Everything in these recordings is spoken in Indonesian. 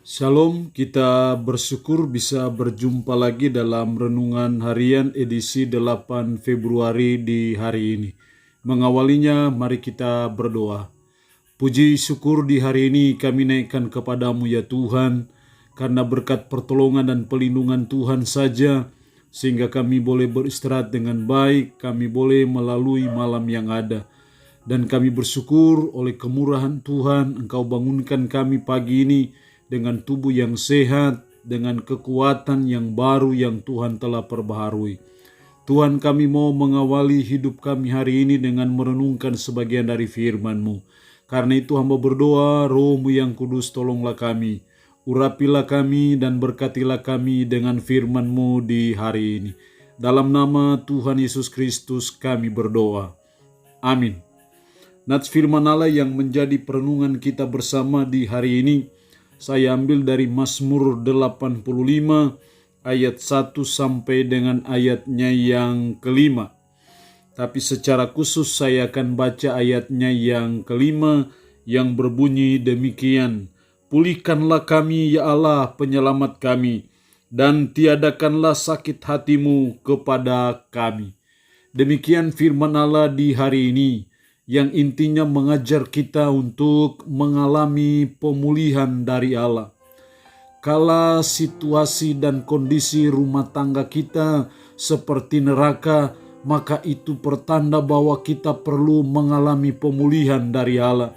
Shalom, kita bersyukur bisa berjumpa lagi dalam Renungan Harian edisi 8 Februari di hari ini. Mengawalinya, mari kita berdoa. Puji syukur di hari ini kami naikkan kepadamu ya Tuhan, karena berkat pertolongan dan pelindungan Tuhan saja, sehingga kami boleh beristirahat dengan baik, kami boleh melalui malam yang ada. Dan kami bersyukur oleh kemurahan Tuhan, Engkau bangunkan kami pagi ini, dengan tubuh yang sehat, dengan kekuatan yang baru yang Tuhan telah perbaharui. Tuhan, kami mau mengawali hidup kami hari ini dengan merenungkan sebagian dari firman-Mu. Karena itu hamba berdoa, Roh-Mu yang kudus tolonglah kami. Urapilah kami dan berkatilah kami dengan firman-Mu di hari ini. Dalam nama Tuhan Yesus Kristus kami berdoa. Amin. Nats firman Allah yang menjadi perenungan kita bersama di hari ini, saya ambil dari Mazmur 85 ayat 1 sampai dengan ayatnya yang kelima. Tapi secara khusus saya akan baca ayatnya yang kelima yang berbunyi demikian. Pulihkanlah kami ya Allah penyelamat kami, dan tiadakanlah sakit hatimu kepada kami. Demikian firman Allah di hari ini, yang intinya mengajar kita untuk mengalami pemulihan dari Allah. Kala situasi dan kondisi rumah tangga kita seperti neraka, maka itu pertanda bahwa kita perlu mengalami pemulihan dari Allah.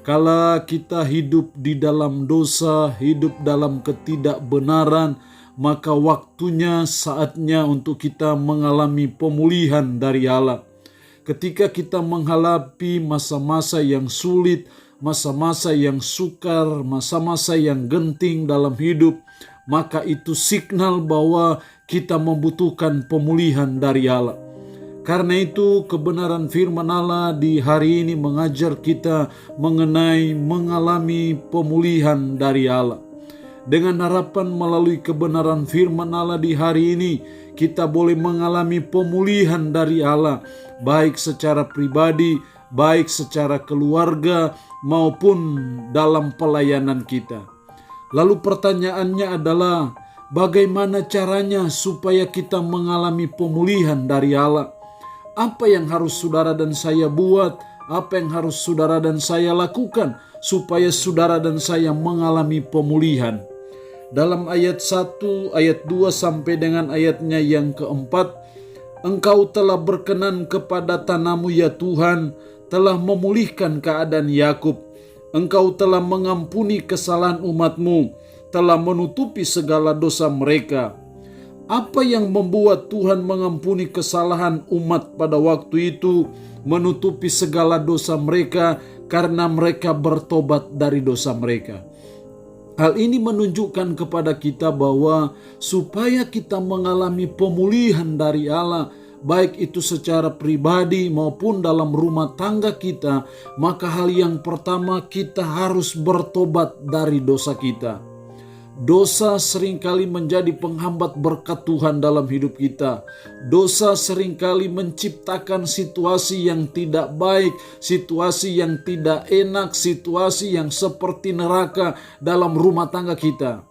Kala kita hidup di dalam dosa, hidup dalam ketidakbenaran, maka waktunya, saatnya untuk kita mengalami pemulihan dari Allah. Ketika kita menghadapi masa-masa yang sulit, masa-masa yang sukar, masa-masa yang genting dalam hidup, maka itu signal bahwa kita membutuhkan pemulihan dari Allah. Karena itu kebenaran firman Allah di hari ini mengajar kita mengenai mengalami pemulihan dari Allah. Dengan harapan melalui kebenaran firman Allah di hari ini, kita boleh mengalami pemulihan dari Allah, baik secara pribadi, baik secara keluarga, maupun dalam pelayanan kita. Lalu pertanyaannya adalah, bagaimana caranya supaya kita mengalami pemulihan dari Allah? Apa yang harus saudara dan saya buat? Apa yang harus saudara dan saya lakukan supaya saudara dan saya mengalami pemulihan? Dalam ayat 1, ayat 2 sampai dengan ayatnya yang keempat, Engkau telah berkenan kepada tanahmu ya Tuhan, telah memulihkan keadaan Yakub. Engkau telah mengampuni kesalahan umatmu, telah menutupi segala dosa mereka. Apa yang membuat Tuhan mengampuni kesalahan umat pada waktu itu, menutupi segala dosa mereka, karena mereka bertobat dari dosa mereka. Hal ini menunjukkan kepada kita bahwa supaya kita mengalami pemulihan dari Allah, baik itu secara pribadi maupun dalam rumah tangga kita, maka hal yang pertama kita harus bertobat dari dosa kita. Dosa seringkali menjadi penghambat berkat Tuhan dalam hidup kita. Dosa seringkali menciptakan situasi yang tidak baik, situasi yang tidak enak, situasi yang seperti neraka dalam rumah tangga kita.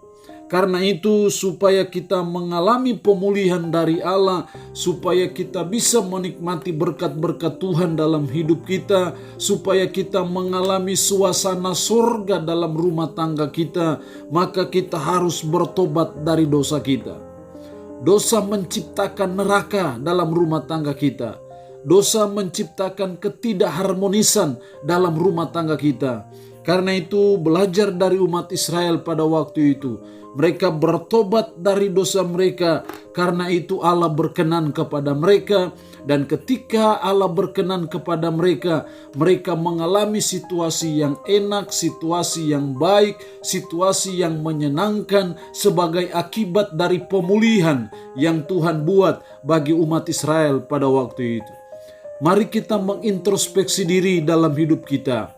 Karena itu, supaya kita mengalami pemulihan dari Allah, supaya kita bisa menikmati berkat-berkat Tuhan dalam hidup kita, supaya kita mengalami suasana surga dalam rumah tangga kita, maka kita harus bertobat dari dosa kita. Dosa menciptakan neraka dalam rumah tangga kita. Dosa menciptakan ketidakharmonisan dalam rumah tangga kita. Karena itu, belajar dari umat Israel pada waktu itu. Mereka bertobat dari dosa mereka, karena itu Allah berkenan kepada mereka. Dan ketika Allah berkenan kepada mereka, mereka mengalami situasi yang enak, situasi yang baik, situasi yang menyenangkan sebagai akibat dari pemulihan yang Tuhan buat bagi umat Israel pada waktu itu. Mari kita mengintrospeksi diri dalam hidup kita.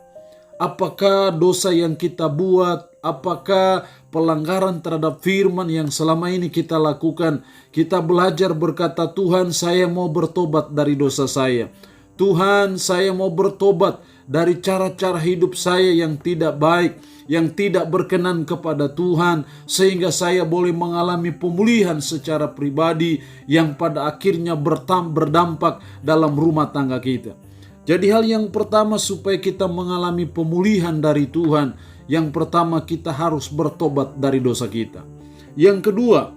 Apakah dosa yang kita buat, apakah pelanggaran terhadap firman yang selama ini kita lakukan, kita belajar berkata, Tuhan, saya mau bertobat dari dosa saya. Tuhan, saya mau bertobat dari cara-cara hidup saya yang tidak baik, yang tidak berkenan kepada Tuhan, sehingga saya boleh mengalami pemulihan secara pribadi yang pada akhirnya berdampak dalam rumah tangga kita. Jadi hal yang pertama supaya kita mengalami pemulihan dari Tuhan, yang pertama kita harus bertobat dari dosa kita. Yang kedua,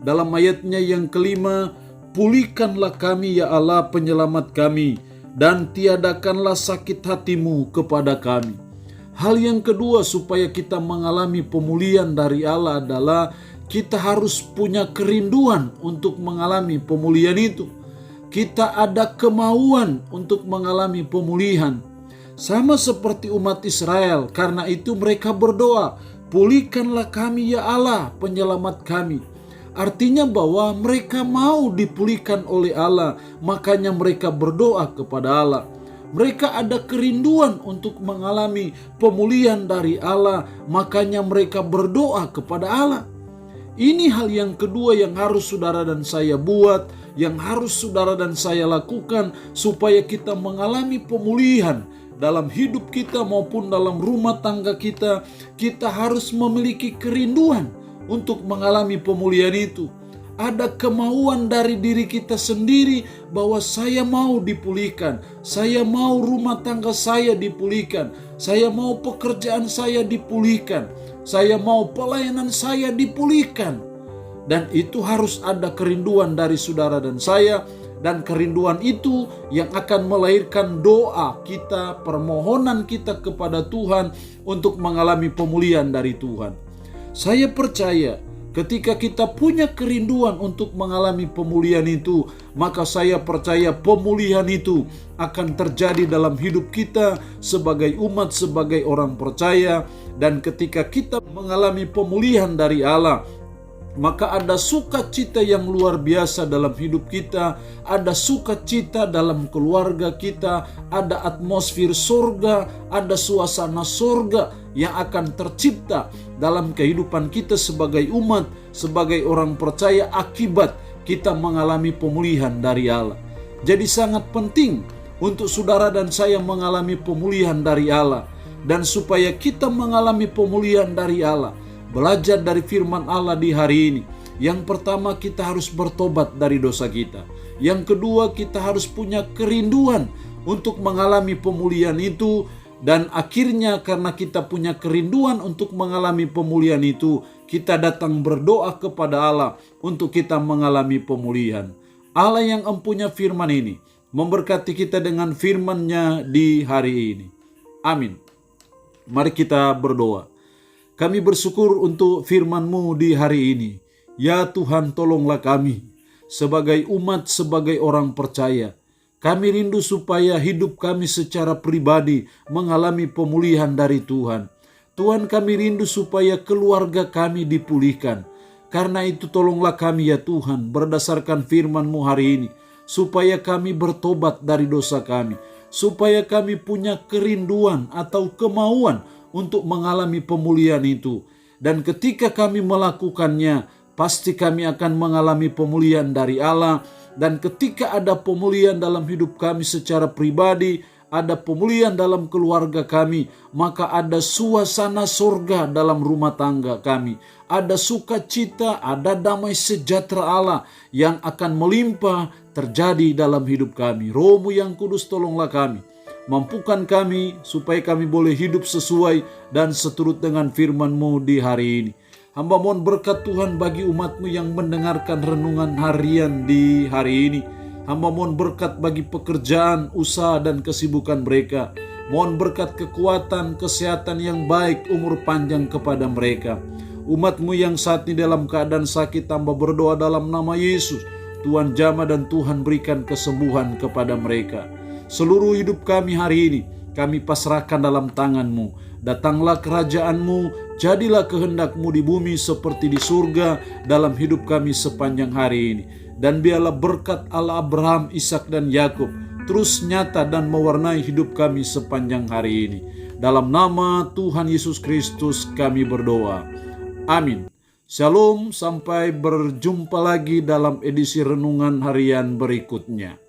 dalam ayatnya yang kelima, pulihkanlah kami ya Allah penyelamat kami, dan tiadakanlah sakit hatimu kepada kami. Hal yang kedua supaya kita mengalami pemulihan dari Allah adalah kita harus punya kerinduan untuk mengalami pemulihan itu. Kita ada kemauan untuk mengalami pemulihan. Sama seperti umat Israel, karena itu mereka berdoa, pulihkanlah kami ya Allah penyelamat kami. Artinya bahwa mereka mau dipulihkan oleh Allah, makanya mereka berdoa kepada Allah. Mereka ada kerinduan untuk mengalami pemulihan dari Allah, makanya mereka berdoa kepada Allah. Ini hal yang kedua yang harus saudara dan saya buat, yang harus saudara dan saya lakukan supaya kita mengalami pemulihan dalam hidup kita maupun dalam rumah tangga kita. Kita harus memiliki kerinduan untuk mengalami pemulihan itu. Ada kemauan dari diri kita sendiri bahwa saya mau dipulihkan, saya mau rumah tangga saya dipulihkan, saya mau pekerjaan saya dipulihkan, saya mau pelayanan saya dipulihkan. Dan itu harus ada kerinduan dari saudara dan saya, dan kerinduan itu yang akan melahirkan doa kita, permohonan kita kepada Tuhan untuk mengalami pemulihan dari Tuhan. Saya percaya ketika kita punya kerinduan untuk mengalami pemulihan itu, maka saya percaya pemulihan itu akan terjadi dalam hidup kita sebagai umat, sebagai orang percaya. Dan ketika kita mengalami pemulihan dari Allah, maka ada sukacita yang luar biasa dalam hidup kita, ada sukacita dalam keluarga kita, ada atmosfer surga, ada suasana surga yang akan tercipta dalam kehidupan kita sebagai umat, sebagai orang percaya akibat kita mengalami pemulihan dari Allah. Jadi sangat penting untuk saudara dan saya mengalami pemulihan dari Allah. Dan supaya kita mengalami pemulihan dari Allah, belajar dari firman Allah di hari ini. Yang pertama, kita harus bertobat dari dosa kita. Yang kedua, kita harus punya kerinduan untuk mengalami pemulihan itu. Dan akhirnya karena kita punya kerinduan untuk mengalami pemulihan itu, kita datang berdoa kepada Allah untuk kita mengalami pemulihan. Allah yang empunya firman ini memberkati kita dengan firman-Nya di hari ini. Amin. Mari kita berdoa. Kami bersyukur untuk firman-Mu di hari ini. Ya Tuhan, tolonglah kami sebagai umat, sebagai orang percaya. Kami rindu supaya hidup kami secara pribadi mengalami pemulihan dari Tuhan. Tuhan, kami rindu supaya keluarga kami dipulihkan. Karena itu tolonglah kami ya Tuhan, berdasarkan firman-Mu hari ini, supaya kami bertobat dari dosa kami, supaya kami punya kerinduan atau kemauan untuk mengalami pemulihan itu. Dan ketika kami melakukannya, pasti kami akan mengalami pemulihan dari Allah. Dan ketika ada pemulihan dalam hidup kami secara pribadi, ada pemulihan dalam keluarga kami, maka ada suasana surga dalam rumah tangga kami. Ada sukacita, ada damai sejahtera Allah yang akan melimpah terjadi dalam hidup kami. Roh-Mu yang kudus, tolonglah kami. Mampukan kami supaya kami boleh hidup sesuai dan seturut dengan firman-Mu di hari ini. Hamba mohon berkat Tuhan bagi umat-Mu yang mendengarkan renungan harian di hari ini. Hamba mohon berkat bagi pekerjaan, usaha, dan kesibukan mereka. Mohon berkat kekuatan, kesehatan yang baik, umur panjang kepada mereka. Umat-Mu yang saat ini dalam keadaan sakit, hamba berdoa dalam nama Yesus. Tuhan jamah dan Tuhan berikan kesembuhan kepada mereka. Seluruh hidup kami hari ini, kami pasrahkan dalam tangan-Mu. Datanglah kerajaan-Mu, jadilah kehendak-Mu di bumi seperti di surga dalam hidup kami sepanjang hari ini. Dan biarlah berkat Allah Abraham, Ishak, dan Yakub terus nyata dan mewarnai hidup kami sepanjang hari ini. Dalam nama Tuhan Yesus Kristus kami berdoa. Amin. Shalom, sampai berjumpa lagi dalam edisi renungan harian berikutnya.